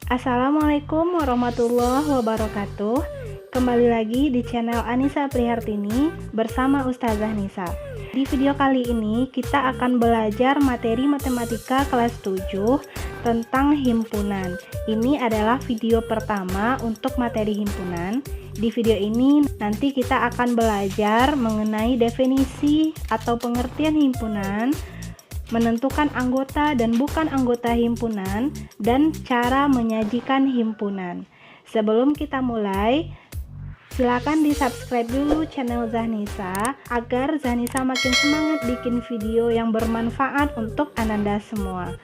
Assalamualaikum warahmatullahi wabarakatuh. Kembali lagi di channel Anissa Prihartini bersama Ustazah Nisa. Di video kali ini kita akan belajar materi matematika kelas 7 tentang himpunan. Ini adalah video pertama untuk materi himpunan. Di video ini nanti kita akan belajar mengenai definisi atau pengertian himpunan, menentukan anggota dan bukan anggota himpunan, dan cara menyajikan himpunan. Sebelum kita mulai, silakan di-subscribe dulu channel Zahnisa agar Zahnisa makin semangat bikin video yang bermanfaat untuk Ananda semua.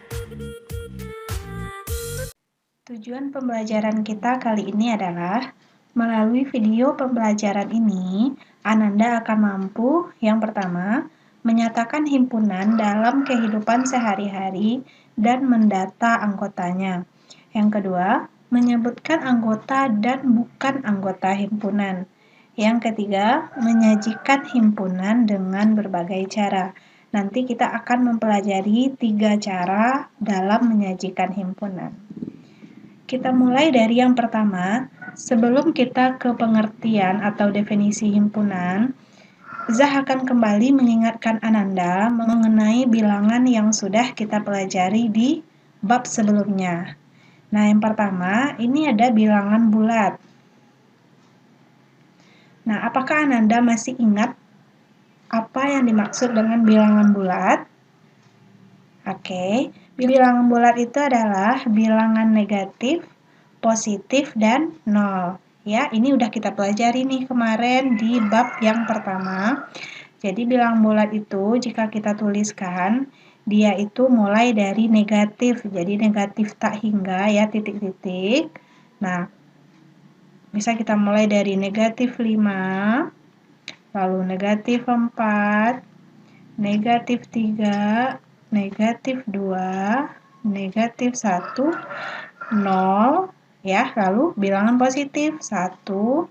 Tujuan pembelajaran kita kali ini adalah melalui video pembelajaran ini, Ananda akan mampu yang pertama, menyatakan himpunan dalam kehidupan sehari-hari dan mendata anggotanya. Yang kedua, menyebutkan anggota dan bukan anggota himpunan. Yang ketiga, menyajikan himpunan dengan berbagai cara. Nanti kita akan mempelajari 3 cara dalam menyajikan himpunan. Kita mulai dari yang pertama. Sebelum kita ke pengertian atau definisi himpunan, Zah akan kembali mengingatkan Ananda mengenai bilangan yang sudah kita pelajari di bab sebelumnya. Nah, yang pertama, ini ada bilangan bulat. Nah, apakah Ananda masih ingat apa yang dimaksud dengan bilangan bulat? Oke, bilangan bulat itu adalah bilangan negatif, positif, dan nol. Ya, ini udah kita pelajari nih kemarin di bab yang pertama. Jadi bilangan bulat itu jika kita tuliskan, dia itu mulai dari negatif. Jadi negatif tak hingga ya, titik-titik. Nah, bisa kita mulai dari negatif 5, lalu negatif 4, negatif 3, negatif 2, negatif 1, 0, ya, lalu bilangan positif 1,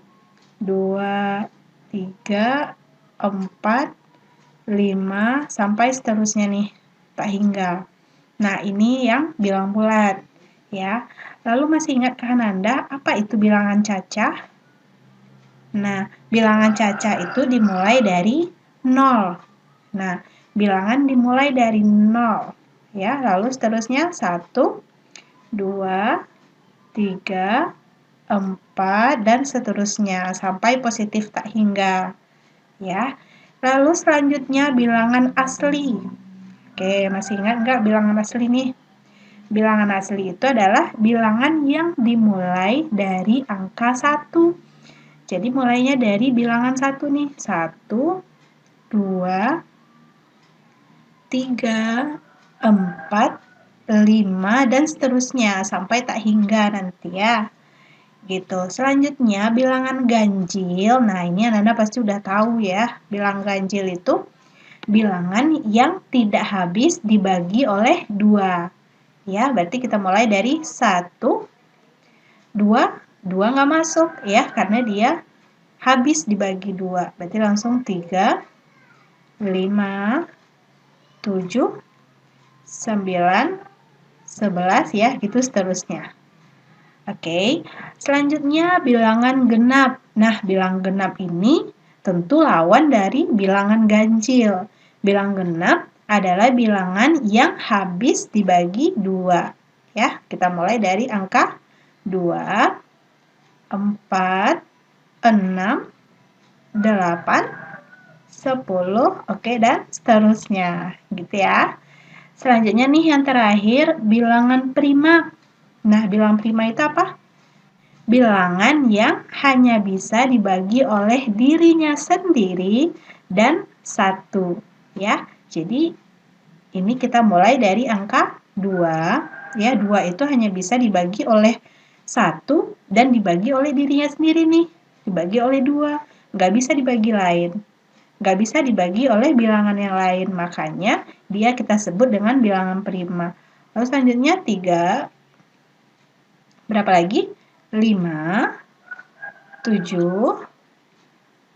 2, 3, 4, 5, sampai seterusnya nih, tak hingga. Nah, ini yang bilangan bulat, ya. Lalu masih ingatkah Anda apa itu bilangan cacah? Nah, bilangan cacah itu dimulai dari 0. Nah, bilangan dimulai dari 0, ya. Lalu seterusnya 1, 2, 3, 4, dan seterusnya sampai positif tak hingga, ya. Lalu selanjutnya bilangan asli. Oke, masih ingat nggak bilangan asli nih? Bilangan asli itu adalah bilangan yang dimulai dari angka 1. Jadi mulainya dari bilangan 1 nih. 1, 2, 3, 4, 5, dan seterusnya sampai tak hingga nanti ya. Gitu. Selanjutnya bilangan ganjil. Nah, ini Anda pasti udah tahu ya. Bilangan ganjil itu bilangan yang tidak habis dibagi oleh 2. Ya, berarti kita mulai dari 1, 2, 2 nggak masuk ya, karena dia habis dibagi 2. Berarti langsung 3, 5, 7, 9, 11 ya, gitu seterusnya. Oke, selanjutnya bilangan genap. Nah, bilangan genap ini tentu lawan dari bilangan ganjil. Bilangan genap adalah bilangan yang habis dibagi 2. Ya, kita mulai dari angka 2, 4, 6, 8, 10, oke, dan seterusnya, gitu ya. Selanjutnya nih yang terakhir, bilangan prima. Nah, bilangan prima itu apa? Bilangan yang hanya bisa dibagi oleh dirinya sendiri dan 1, ya. Jadi, ini kita mulai dari angka 2, ya. 2 itu hanya bisa dibagi oleh 1 dan dibagi oleh dirinya sendiri nih. Dibagi oleh 2, nggak bisa dibagi lain. Nggak bisa dibagi oleh bilangan yang lain, makanya dia kita sebut dengan bilangan prima. Lalu selanjutnya 3, berapa lagi? 5, 7,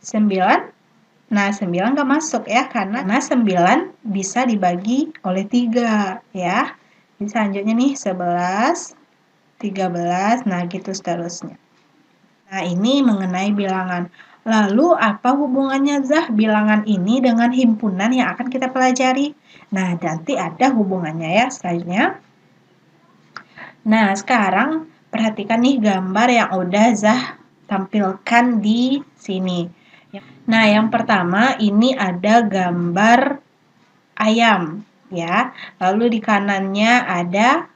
9. Nah, 9 nggak masuk ya, karena 9 bisa dibagi oleh 3 ya. Jadi selanjutnya nih 11, 13, nah gitu seterusnya. Nah, ini mengenai bilangan. Lalu, apa hubungannya Zah bilangan ini dengan himpunan yang akan kita pelajari? Nah, nanti ada hubungannya ya selanjutnya. Nah, sekarang perhatikan nih gambar yang udah Zah tampilkan di sini. Nah, yang pertama ini ada gambar ayam ya. Lalu di kanannya ada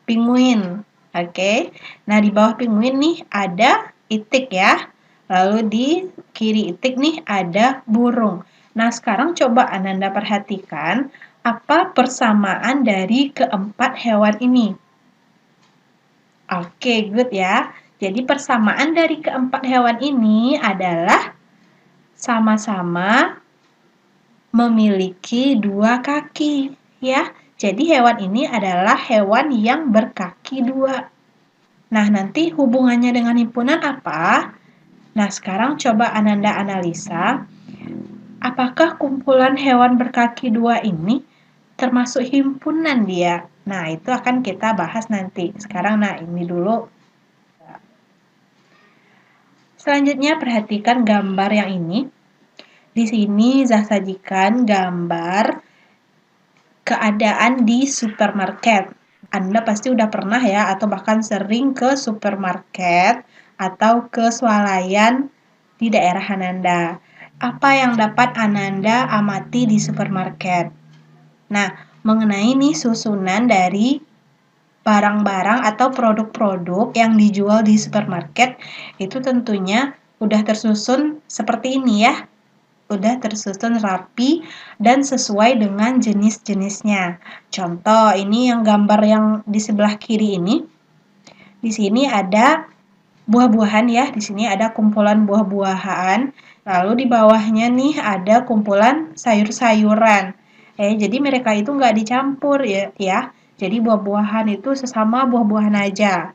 penguin. Oke. Nah, di bawah penguin nih ada itik ya. Lalu di kiri itik nih ada burung. Nah, sekarang coba Ananda perhatikan apa persamaan dari keempat hewan ini. Oke, good ya. Jadi persamaan dari keempat hewan ini adalah sama-sama memiliki dua kaki ya. Jadi hewan ini adalah hewan yang berkaki dua. Nah, nanti hubungannya dengan himpunan apa? Nah, sekarang coba Ananda analisa. Apakah kumpulan hewan berkaki dua ini termasuk himpunan dia? Nah, itu akan kita bahas nanti. Sekarang, nah ini dulu. Selanjutnya, perhatikan gambar yang ini. Di sini Zah sajikan gambar keadaan di supermarket. Anda pasti udah pernah ya, atau bahkan sering ke supermarket atau ke swalayan di daerah Ananda. Apa yang dapat Ananda amati di supermarket? Nah, mengenai nih susunan dari barang-barang atau produk-produk yang dijual di supermarket, itu tentunya udah tersusun seperti ini ya. Udah tersusun rapi dan sesuai dengan jenis-jenisnya. Contoh, ini yang gambar yang di sebelah kiri ini. Di sini ada buah-buahan ya. Di sini ada kumpulan buah-buahan. Lalu di bawahnya nih ada kumpulan sayur-sayuran. Jadi mereka itu nggak dicampur ya. Jadi buah-buahan itu sesama buah-buahan aja.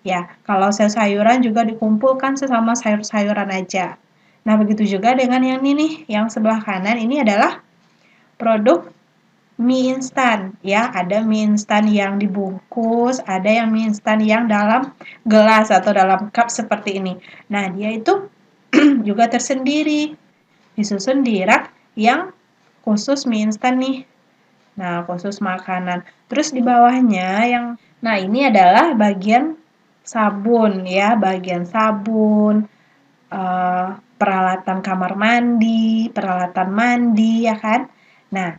Ya, kalau sayur-sayuran juga dikumpulkan sesama sayur-sayuran aja. Nah, begitu juga dengan yang ini nih, yang sebelah kanan ini adalah produk mie instan. Ya, ada mie instan yang dibungkus, ada yang mie instan yang dalam gelas atau dalam cup seperti ini. Nah, dia itu juga tersendiri, disusun di rak yang khusus mie instan nih. Nah, khusus makanan. Terus di bawahnya nah ini adalah bagian sabun ya, bagian sabun, peralatan kamar mandi, peralatan mandi ya kan. Nah,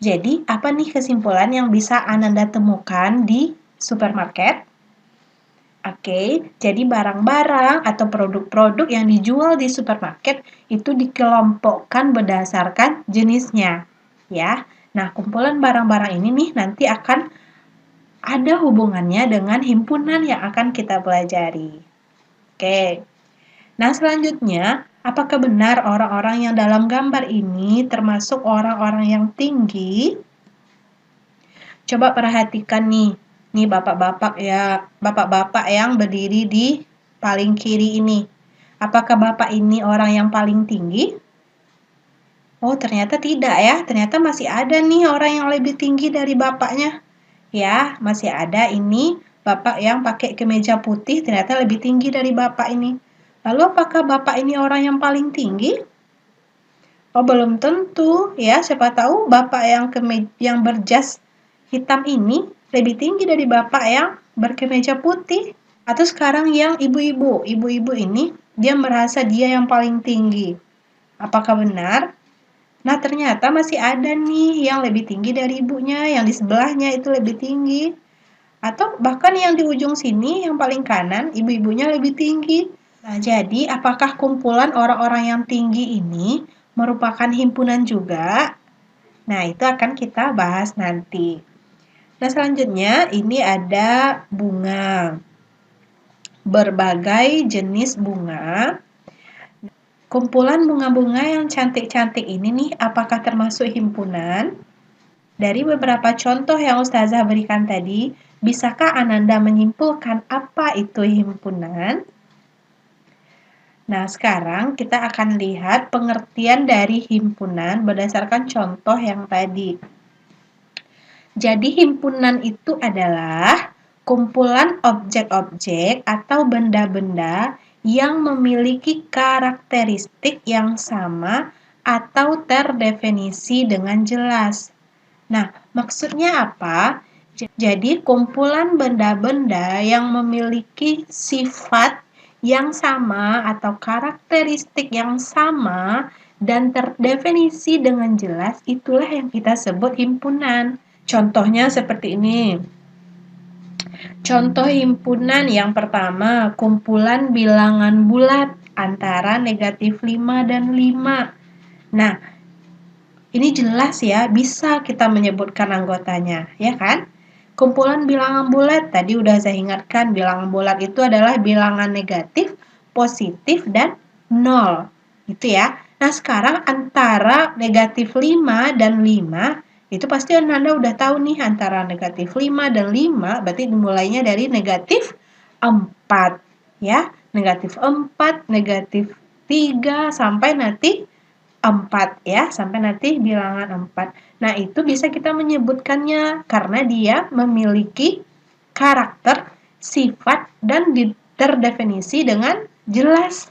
jadi apa nih kesimpulan yang bisa Ananda temukan di supermarket? Oke, jadi barang-barang atau produk-produk yang dijual di supermarket itu dikelompokkan berdasarkan jenisnya ya. Nah, kumpulan barang-barang ini nih nanti akan ada hubungannya dengan himpunan yang akan kita pelajari. Oke. Nah, selanjutnya, apakah benar orang-orang yang dalam gambar ini termasuk orang-orang yang tinggi? Coba perhatikan nih. Nih bapak-bapak ya, bapak-bapak yang berdiri di paling kiri ini. Apakah bapak ini orang yang paling tinggi? Oh, ternyata tidak ya. Ternyata masih ada nih orang yang lebih tinggi dari bapaknya. Ya, masih ada ini bapak yang pakai kemeja putih ternyata lebih tinggi dari bapak ini. Lalu apakah bapak ini orang yang paling tinggi? Oh, belum tentu ya. Siapa tahu bapak yang berjas hitam ini lebih tinggi dari bapak yang berkemeja putih. Atau sekarang yang ibu-ibu. Ibu-ibu ini dia merasa dia yang paling tinggi. Apakah benar? Nah, ternyata masih ada nih yang lebih tinggi dari ibunya, yang di sebelahnya itu lebih tinggi. Atau bahkan yang di ujung sini, yang paling kanan, ibu-ibunya lebih tinggi. Nah, jadi apakah kumpulan orang-orang yang tinggi ini merupakan himpunan juga? Nah, itu akan kita bahas nanti. Nah, selanjutnya ini ada bunga. Berbagai jenis bunga. Kumpulan bunga-bunga yang cantik-cantik ini nih, apakah termasuk himpunan? Dari beberapa contoh yang Ustazah berikan tadi, bisakah Ananda menyimpulkan apa itu himpunan? Nah, sekarang kita akan lihat pengertian dari himpunan berdasarkan contoh yang tadi. Jadi, himpunan itu adalah kumpulan objek-objek atau benda-benda yang memiliki karakteristik yang sama atau terdefinisi dengan jelas. Nah, maksudnya apa? Jadi, kumpulan benda-benda yang memiliki sifat yang sama atau karakteristik yang sama dan terdefinisi dengan jelas, itulah yang kita sebut himpunan. Contohnya seperti ini. Contoh himpunan yang pertama, kumpulan bilangan bulat antara negatif 5 dan 5. Nah, ini jelas ya, bisa kita menyebutkan anggotanya, ya kan? Kumpulan bilangan bulat, tadi udah saya ingatkan, bilangan bulat itu adalah bilangan negatif, positif, dan 0. Gitu ya. Nah, sekarang antara negatif 5 dan 5, itu pasti Anda udah tahu nih, antara negatif 5 dan 5, berarti dimulainya dari negatif 4. Ya, negatif 4, negatif 3, sampai nanti 4 ya, sampai nanti bilangan 4. Nah, itu bisa kita menyebutkannya karena dia memiliki karakter, sifat, dan terdefinisi dengan jelas.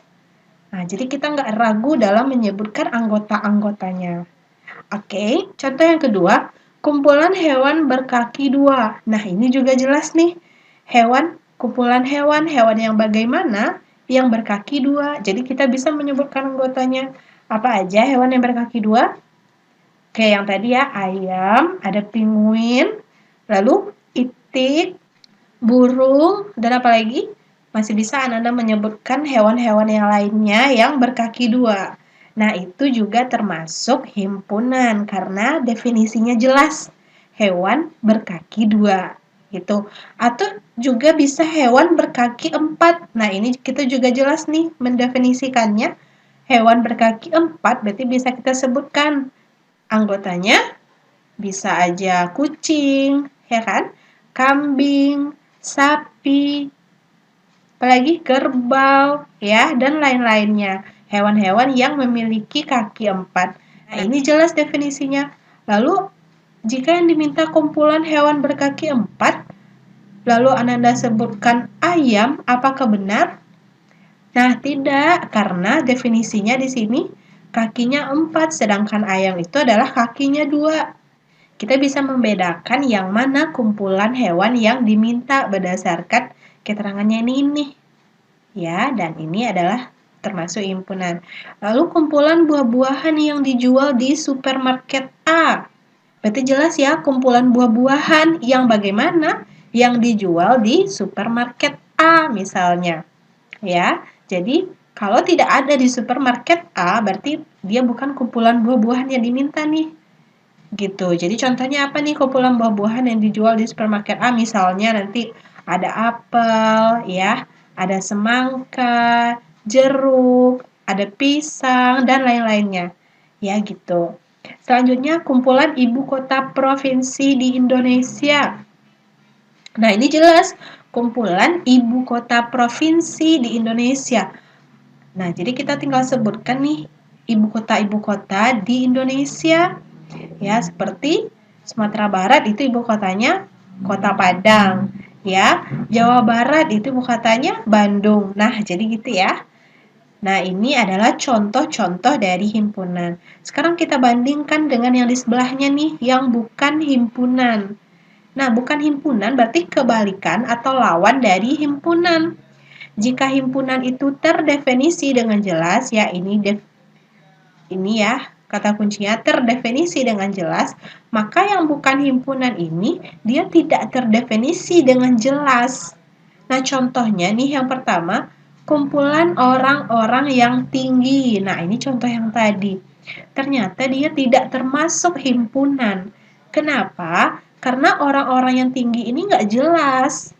Nah, jadi kita nggak ragu dalam menyebutkan anggota-anggotanya. Oke, contoh yang kedua, kumpulan hewan berkaki 2. Nah, ini juga jelas nih. Kumpulan hewan yang bagaimana? Yang berkaki 2. Jadi kita bisa menyebutkan anggotanya. Apa aja hewan yang berkaki 2? Kayak yang tadi ya, ayam, ada penguin, lalu itik, burung, dan apa lagi? Masih bisa Anda menyebutkan hewan-hewan yang lainnya yang berkaki 2. Nah, itu juga termasuk himpunan karena definisinya jelas. Hewan berkaki 2 gitu. Atau juga bisa hewan berkaki 4. Nah, ini kita juga jelas nih mendefinisikannya. Hewan berkaki 4 berarti bisa kita sebutkan anggotanya, bisa aja kucing, ya kan? Kambing, sapi, apalagi kerbau, ya, dan lain-lainnya. Hewan-hewan yang memiliki kaki 4. Nah, ini jelas definisinya. Lalu, jika yang diminta kumpulan hewan berkaki 4, lalu Ananda sebutkan ayam, apakah benar? Nah, tidak, karena definisinya di sini kakinya 4, sedangkan ayam itu adalah kakinya 2. Kita bisa membedakan yang mana kumpulan hewan yang diminta berdasarkan keterangannya ini. Ya, dan ini adalah termasuk himpunan. Lalu kumpulan buah-buahan yang dijual di supermarket A. Berarti jelas ya, kumpulan buah-buahan yang bagaimana? Yang dijual di supermarket A misalnya. Ya, jadi kalau tidak ada di supermarket A, berarti dia bukan kumpulan buah-buahan yang diminta nih. Gitu. Jadi contohnya apa nih kumpulan buah-buahan yang dijual di supermarket A? Misalnya nanti ada apel, ya, ada semangka, jeruk, ada pisang, dan lain-lainnya. Ya, gitu. Selanjutnya kumpulan ibu kota provinsi di Indonesia. Nah, ini jelas kumpulan ibu kota provinsi di Indonesia. Nah, jadi kita tinggal sebutkan nih ibu kota di Indonesia. Ya, seperti Sumatera Barat itu ibu kotanya Kota Padang. Ya, Jawa Barat itu ibu kotanya Bandung. Nah, jadi gitu ya. Nah, ini adalah contoh-contoh dari himpunan. Sekarang kita bandingkan dengan yang di sebelahnya nih, yang bukan himpunan. Nah, bukan himpunan berarti kebalikan atau lawan dari himpunan. Jika himpunan itu terdefinisi dengan jelas, ya ini ya, kata kuncinya terdefinisi dengan jelas, maka yang bukan himpunan ini, dia tidak terdefinisi dengan jelas. Nah, contohnya nih yang pertama, kumpulan orang-orang yang tinggi. Nah, ini contoh yang tadi. Ternyata dia tidak termasuk himpunan. Kenapa? Karena orang-orang yang tinggi ini nggak jelas.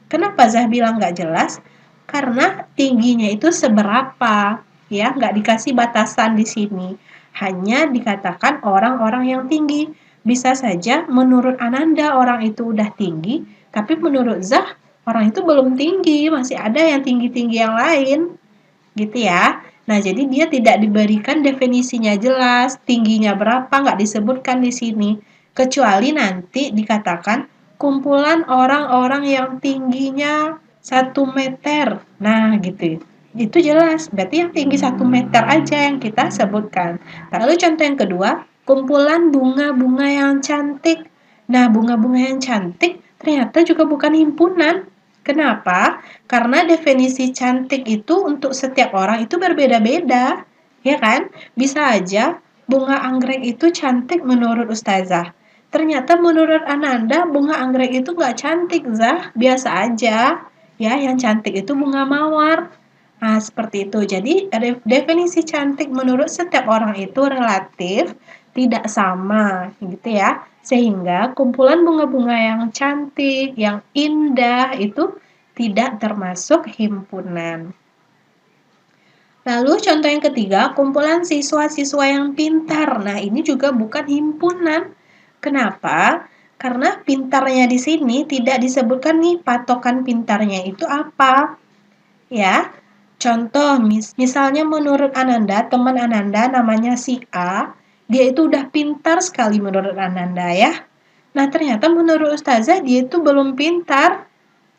Kenapa Zah bilang nggak jelas? Karena tingginya itu seberapa, ya, nggak dikasih batasan di sini. Hanya dikatakan orang-orang yang tinggi. Bisa saja menurut Ananda orang itu udah tinggi, tapi menurut Zah orang itu belum tinggi, masih ada yang tinggi-tinggi yang lain. Gitu ya. Nah, jadi dia tidak diberikan definisinya jelas, tingginya berapa, nggak disebutkan di sini. Kecuali nanti dikatakan kumpulan orang-orang yang tingginya 1 meter. Nah, gitu. Itu jelas, berarti yang tinggi 1 meter aja yang kita sebutkan. Lalu contoh yang kedua, kumpulan bunga-bunga yang cantik. Nah, bunga-bunga yang cantik ternyata juga bukan himpunan. Kenapa? Karena definisi cantik itu untuk setiap orang itu berbeda-beda. Ya kan? Bisa aja bunga anggrek itu cantik menurut ustazah. Ternyata menurut Ananda bunga anggrek itu nggak cantik, Zah. Biasa aja. Ya, yang cantik itu bunga mawar. Nah, seperti itu. Jadi, definisi cantik menurut setiap orang itu relatif tidak sama, gitu ya. Sehingga kumpulan bunga-bunga yang cantik, yang indah itu tidak termasuk himpunan. Lalu contoh yang ketiga, kumpulan siswa-siswa yang pintar. Nah, ini juga bukan himpunan. Kenapa? Karena pintarnya di sini tidak disebutkan nih patokan pintarnya itu apa. Ya, contoh misalnya menurut Ananda, teman Ananda namanya si A, dia itu udah pintar sekali menurut Ananda ya. Nah, ternyata menurut Ustazah dia itu belum pintar.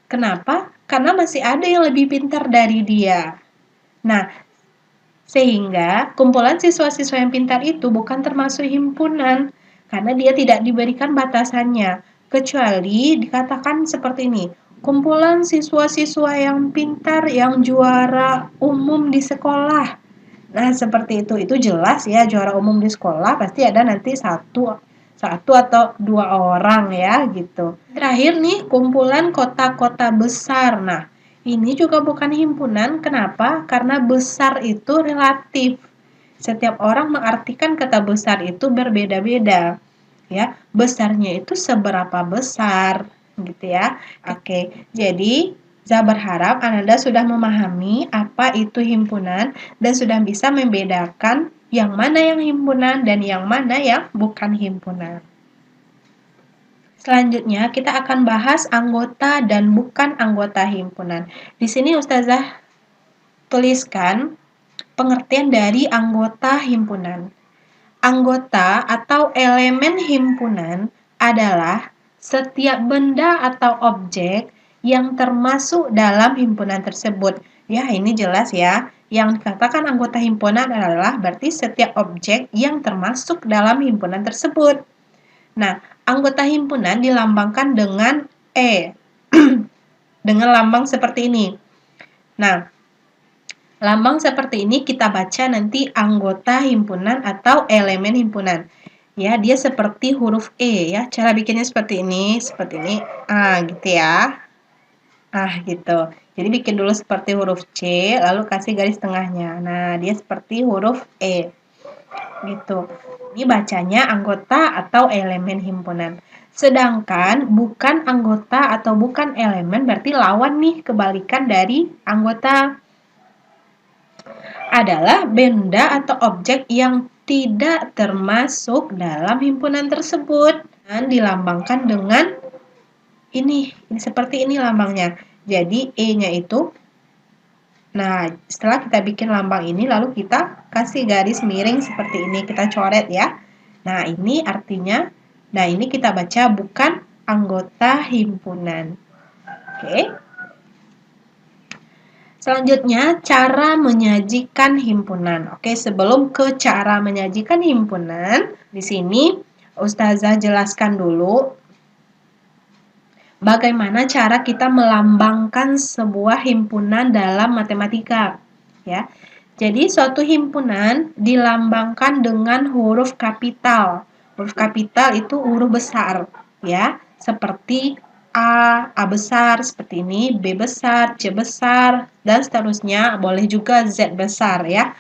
Kenapa? Karena masih ada yang lebih pintar dari dia. Nah, sehingga kumpulan siswa-siswa yang pintar itu bukan termasuk himpunan karena dia tidak diberikan batasannya. Kecuali dikatakan seperti ini, kumpulan siswa-siswa yang pintar yang juara umum di sekolah. Nah, seperti itu jelas ya, juara umum di sekolah pasti ada nanti satu atau dua orang ya gitu. Terakhir nih, kumpulan kota-kota besar. Nah, ini juga bukan himpunan, kenapa? Karena besar itu relatif. Setiap orang mengartikan kata besar itu berbeda-beda. Ya, besarnya itu seberapa besar gitu ya. Oke, jadi saya berharap Ananda sudah memahami apa itu himpunan dan sudah bisa membedakan yang mana yang himpunan dan yang mana yang bukan himpunan. Selanjutnya, kita akan bahas anggota dan bukan anggota himpunan. Di sini Ustazah tuliskan pengertian dari anggota himpunan. Anggota atau elemen himpunan adalah setiap benda atau objek yang termasuk dalam himpunan tersebut. Ya, ini jelas ya. Yang dikatakan anggota himpunan adalah berarti setiap objek yang termasuk dalam himpunan tersebut. Nah, anggota himpunan dilambangkan dengan E. Dengan lambang seperti ini. Nah, lambang seperti ini kita baca nanti anggota himpunan atau elemen himpunan. Ya, dia seperti huruf E ya. Cara bikinnya seperti ini. Gitu ya. Gitu. Jadi bikin dulu seperti huruf C, lalu kasih garis tengahnya. Nah, dia seperti huruf E. Gitu. Ini bacanya anggota atau elemen himpunan. Sedangkan bukan anggota atau bukan elemen berarti lawan nih, kebalikan dari anggota. Adalah benda atau objek yang tidak termasuk dalam himpunan tersebut dan dilambangkan dengan ini seperti ini lambangnya. Jadi E-nya itu, nah setelah kita bikin lambang ini lalu kita kasih garis miring seperti ini, kita coret ya. Nah ini artinya, nah ini kita baca bukan anggota himpunan. Oke. Selanjutnya, cara menyajikan himpunan. Oke, sebelum ke cara menyajikan himpunan, di sini Ustazah jelaskan dulu bagaimana cara kita melambangkan sebuah himpunan dalam matematika. Ya, jadi suatu himpunan dilambangkan dengan huruf kapital. Huruf kapital itu huruf besar, ya, seperti A besar seperti ini, B besar, C besar, dan seterusnya. Boleh juga Z besar ya.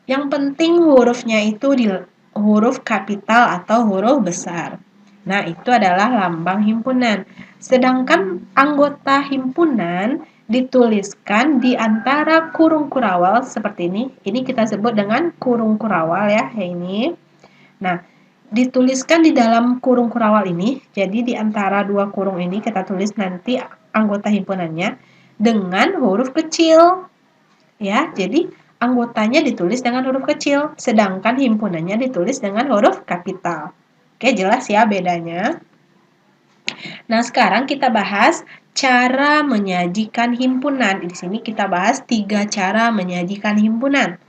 Yang penting hurufnya itu di huruf kapital atau huruf besar. Nah, itu adalah lambang himpunan. Sedangkan anggota himpunan dituliskan di antara kurung kurawal seperti ini. Ini kita sebut dengan kurung kurawal ya, ini. Nah, dituliskan di dalam kurung kurawal ini. Jadi di antara dua kurung ini kita tulis nanti anggota himpunannya dengan huruf kecil. Ya, jadi anggotanya ditulis dengan huruf kecil, sedangkan himpunannya ditulis dengan huruf kapital. Oke, jelas ya bedanya. Nah, sekarang kita bahas cara menyajikan himpunan. Di sini kita bahas 3 cara menyajikan himpunan.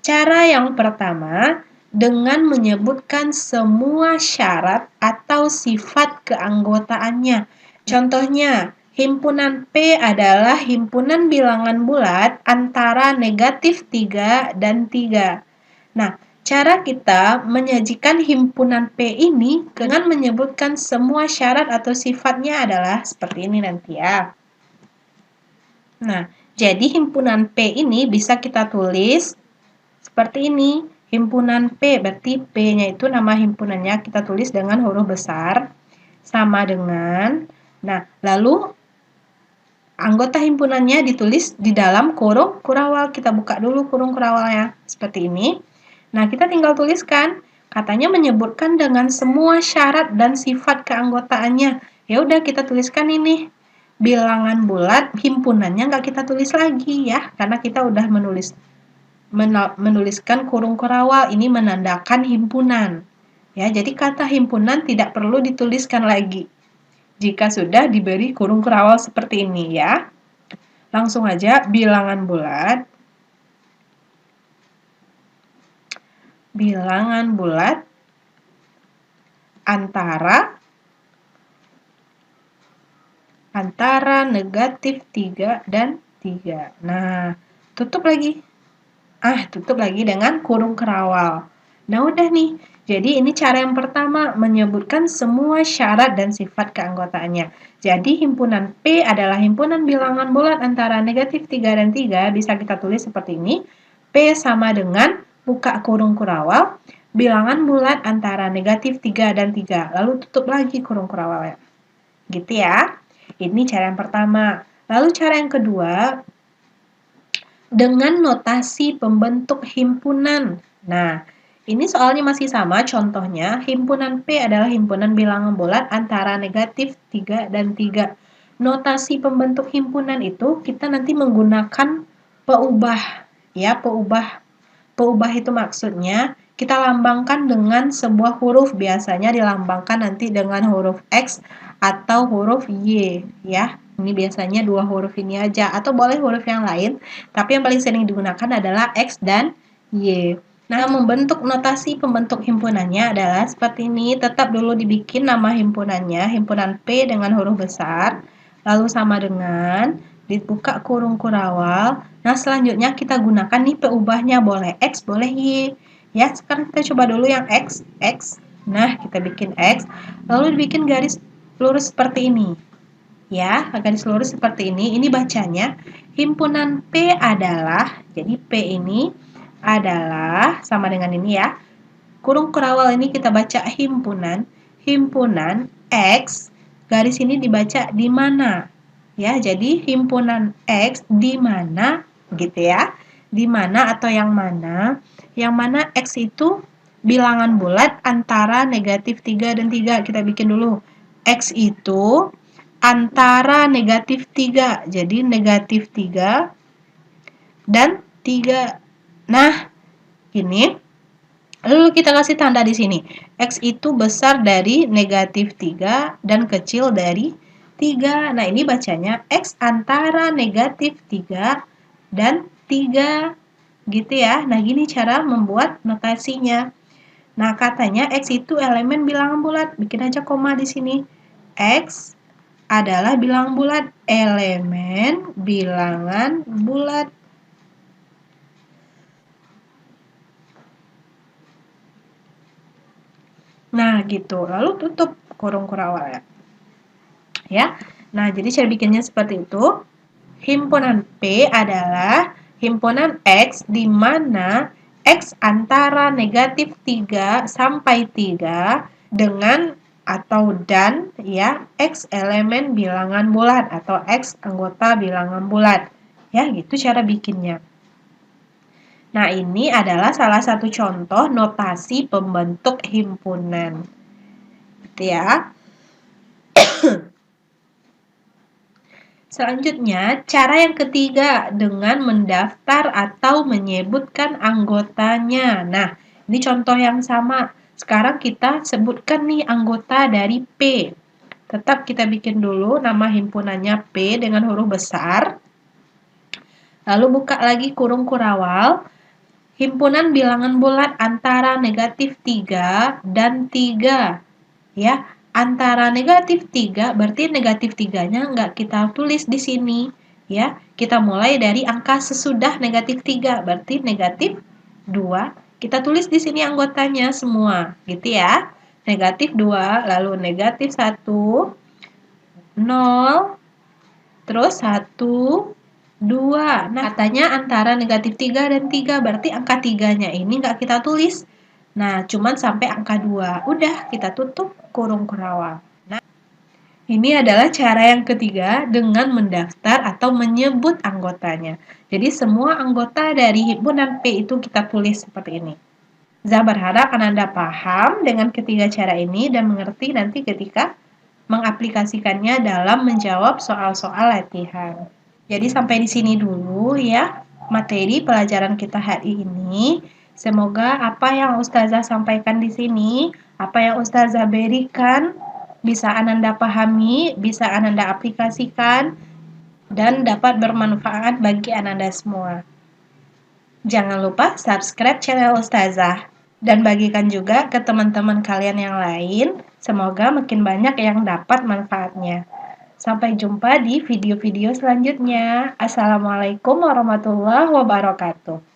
Cara yang pertama, dengan menyebutkan semua syarat atau sifat keanggotaannya. Contohnya, himpunan P adalah himpunan bilangan bulat antara negatif 3 dan 3. Nah, cara kita menyajikan himpunan P ini dengan menyebutkan semua syarat atau sifatnya adalah seperti ini nanti ya. Nah, jadi himpunan P ini bisa kita tulis seperti ini. Himpunan P, berarti P-nya itu nama himpunannya kita tulis dengan huruf besar. Sama dengan, nah, lalu anggota himpunannya ditulis di dalam kurung kurawal. Kita buka dulu kurung kurawalnya, seperti ini. Nah, kita tinggal tuliskan. Katanya menyebutkan dengan semua syarat dan sifat keanggotaannya. Ya udah kita tuliskan ini. Bilangan bulat, himpunannya nggak kita tulis lagi ya, karena kita udah menuliskan kurung kurawal. Ini menandakan himpunan. Ya, jadi kata himpunan tidak perlu dituliskan lagi jika sudah diberi kurung kurawal seperti ini ya. Langsung aja bilangan bulat. Bilangan bulat antara negatif 3 dan 3. Nah, tutup lagi. Tutup lagi dengan kurung kerawal. Nah, udah nih. Jadi, ini cara yang pertama, menyebutkan semua syarat dan sifat keanggotaannya. Jadi, himpunan P adalah himpunan bilangan bulat antara negatif 3 dan 3. Bisa kita tulis seperti ini. P sama dengan, buka kurung kurawal, bilangan bulat antara negatif 3 dan 3. Lalu tutup lagi kurung kurawalnya. Gitu ya. Ini cara yang pertama. Lalu cara yang kedua, dengan notasi pembentuk himpunan. Nah, ini soalnya masih sama, contohnya himpunan P adalah himpunan bilangan bulat antara negatif 3 dan 3. Notasi pembentuk himpunan itu kita nanti menggunakan peubah. Ya, peubah. Peubah itu maksudnya kita lambangkan dengan sebuah huruf, biasanya dilambangkan nanti dengan huruf X atau huruf Y ya. Ini biasanya 2 huruf ini aja atau boleh huruf yang lain, tapi yang paling sering digunakan adalah X dan Y. Nah, membentuk notasi pembentuk himpunannya adalah seperti ini. Tetap dulu dibikin nama himpunannya, himpunan P dengan huruf besar, lalu sama dengan dibuka kurung kurawal. Nah, selanjutnya kita gunakan nih peubahnya, boleh X, boleh Y. Ya, sekarang kita coba dulu yang X. Nah, kita bikin X, lalu dibikin garis lurus seperti ini. Ya, garis lurus seperti ini. Ini bacanya, himpunan P adalah, jadi P ini adalah, sama dengan ini ya, kurung kurawal ini kita baca himpunan X, garis ini dibaca di mana. Ya, jadi himpunan X di mana gitu ya. Di mana atau yang mana? Yang mana X itu bilangan bulat antara negatif 3 dan 3. Kita bikin dulu. X itu antara negatif 3. Jadi negatif 3 dan 3. Nah, ini lalu kita kasih tanda di sini. X itu besar dari negatif 3 dan kecil dari 3. Nah, ini bacanya X antara negatif 3 dan 3. Gitu ya. Nah, gini cara membuat notasinya. Nah, katanya X itu elemen bilangan bulat. Bikin aja koma di sini. X adalah bilangan bulat. Elemen bilangan bulat. Nah, gitu. Lalu tutup kurung kurawalnya. Ya. Nah, jadi cara bikinnya seperti itu. Himpunan P adalah himpunan X di mana X antara negatif 3 sampai 3 dengan atau dan ya X elemen bilangan bulat atau X anggota bilangan bulat. Ya, gitu cara bikinnya. Nah, ini adalah salah satu contoh notasi pembentuk himpunan. Gitu ya. Selanjutnya, cara yang ketiga dengan mendaftar atau menyebutkan anggotanya. Nah, ini contoh yang sama. Sekarang kita sebutkan nih anggota dari P. Tetap kita bikin dulu nama himpunannya P dengan huruf besar. Lalu buka lagi kurung kurawal. Himpunan bilangan bulat antara negatif 3 dan 3. Ya, antara negatif 3 berarti negatif 3-nya nggak kita tulis di sini. Ya, kita mulai dari angka sesudah negatif 3, berarti negatif 2. Kita tulis di sini anggotanya semua, gitu ya. Negatif 2, lalu negatif 1, 0, terus 1, 2. Nah, katanya antara negatif 3 dan 3, berarti angka 3-nya ini nggak kita tulis. Nah, cuman sampai angka 2. Udah, kita tutup kurung kurawal. Nah, ini adalah cara yang ketiga dengan mendaftar atau menyebut anggotanya. Jadi, semua anggota dari himpunan P itu kita tulis seperti ini. Saya berharap Anda paham dengan ketiga cara ini dan mengerti nanti ketika mengaplikasikannya dalam menjawab soal-soal latihan. Jadi sampai di sini dulu ya materi pelajaran kita hari ini. Semoga apa yang Ustazah sampaikan di sini, apa yang Ustazah berikan bisa Ananda pahami, bisa Ananda aplikasikan dan dapat bermanfaat bagi Ananda semua. Jangan lupa subscribe channel Ustazah dan bagikan juga ke teman-teman kalian yang lain. Semoga makin banyak yang dapat manfaatnya. Sampai jumpa di video-video selanjutnya. Assalamualaikum warahmatullahi wabarakatuh.